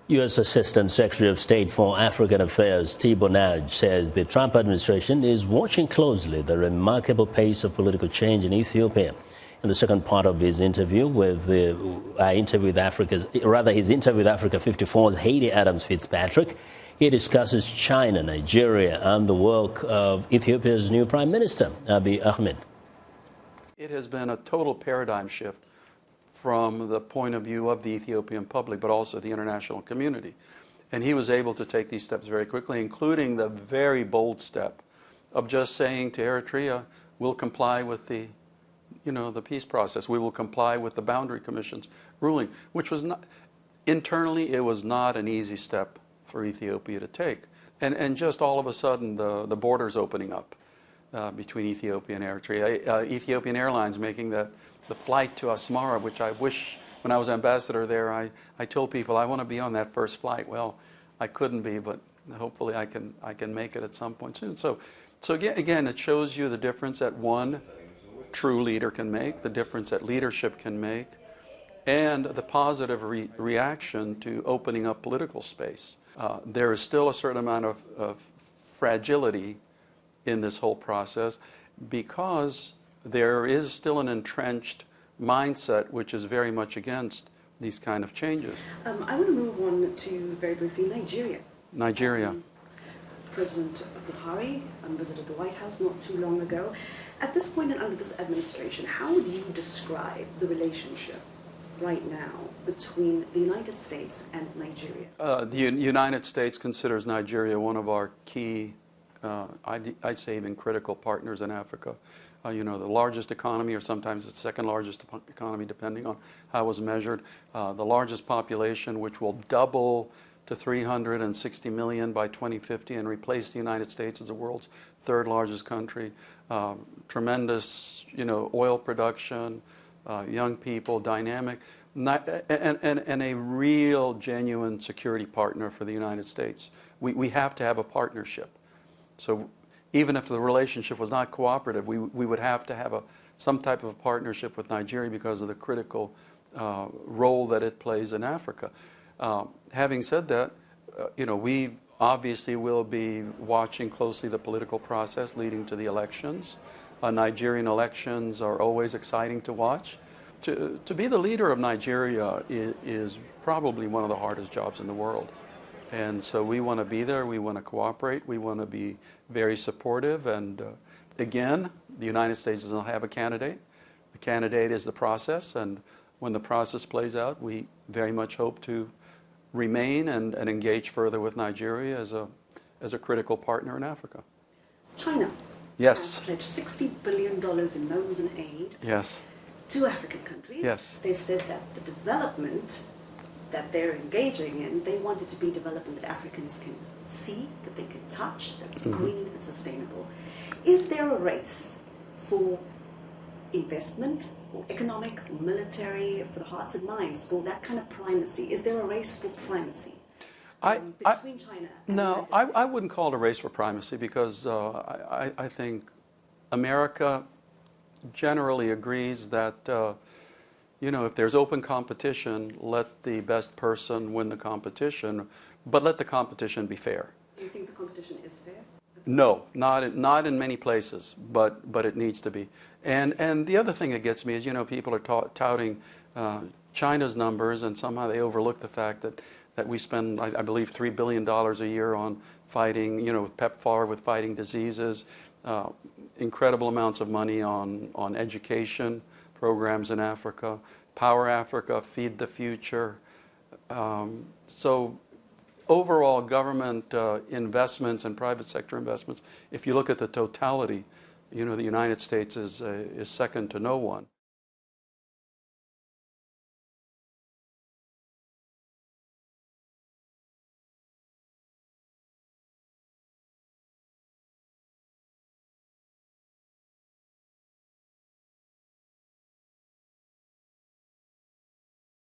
U.S. Assistant Secretary of State for African Affairs Tibor Nagy says the Trump administration is watching closely the remarkable pace of political change in Ethiopia. In the second part of his interview with his interview with Africa 54's Hayde Adams Fitzpatrick, he discusses China, Nigeria, and the work of Ethiopia's new Prime Minister, Abiy Ahmed. It has been a total paradigm shift from the point of view of the Ethiopian public, but also the international community. And he was able to take these steps very quickly, including the very bold step of just saying to Eritrea, we'll comply with the peace process. We will comply with the Boundary Commission's ruling, which was not, internally, it was not an easy step for Ethiopia to take. And just all of a sudden, the border's opening up between Ethiopia and Eritrea. Ethiopian Airlines making the flight to Asmara, which I wish, when I was ambassador there, I told people I want to be on that first flight. Well, I couldn't be, but hopefully I can make it at some point soon. So again, it shows you the difference that one true leader can make, the difference that leadership can make, and the positive reaction to opening up political space. There is still a certain amount of fragility in this whole process because there is still an entrenched mindset which is very much against these kind of changes. I want to move on to, very briefly, Nigeria. Nigeria. President Buhari visited the White House not too long ago. At this point and under this administration, how would you describe the relationship right now between the United States and Nigeria? The United States considers Nigeria one of our key, I'd say even critical partners in Africa. The largest economy, or sometimes the second largest economy, depending on how it was measured. The largest population, which will double to 360 million by 2050 and replace the United States as the world's third largest country. Tremendous, oil production, young people, dynamic, and a real, genuine security partner for the United States. We have to have a partnership. So even if the relationship was not cooperative, we would have to have some type of a partnership with Nigeria because of the critical role that it plays in Africa. Having said that, we obviously will be watching closely the political process leading to the elections. Nigerian elections are always exciting to watch. To be the leader of Nigeria is probably one of the hardest jobs in the world. And so we want to be there, we want to cooperate, we want to be very supportive. And again, the United States doesn't have a candidate. The candidate is the process, and when the process plays out, we very much hope to remain and engage further with Nigeria as a critical partner in Africa. China yes. has pledged $60 billion in loans and aid yes. to African countries. Yes. They've said that the development that they're engaging in, they want it to be development that Africans can see, that they can touch, that's green and sustainable. Is there a race for investment, for economic, for military, for the hearts and minds, for that kind of primacy? Is there a race for primacy between China and No, I wouldn't call it a race for primacy because I think America generally agrees that if there's open competition, let the best person win the competition, but let the competition be fair. Do you think the competition is fair? No, not in many places, but it needs to be. And the other thing that gets me is, people are touting China's numbers, and somehow they overlook the fact that we spend, I believe, $3 billion a year on fighting, with PEPFAR, with fighting diseases, incredible amounts of money on education programs in Africa, Power Africa, Feed the Future. So overall government investments and private sector investments, if you look at the totality, the United States is second to no one.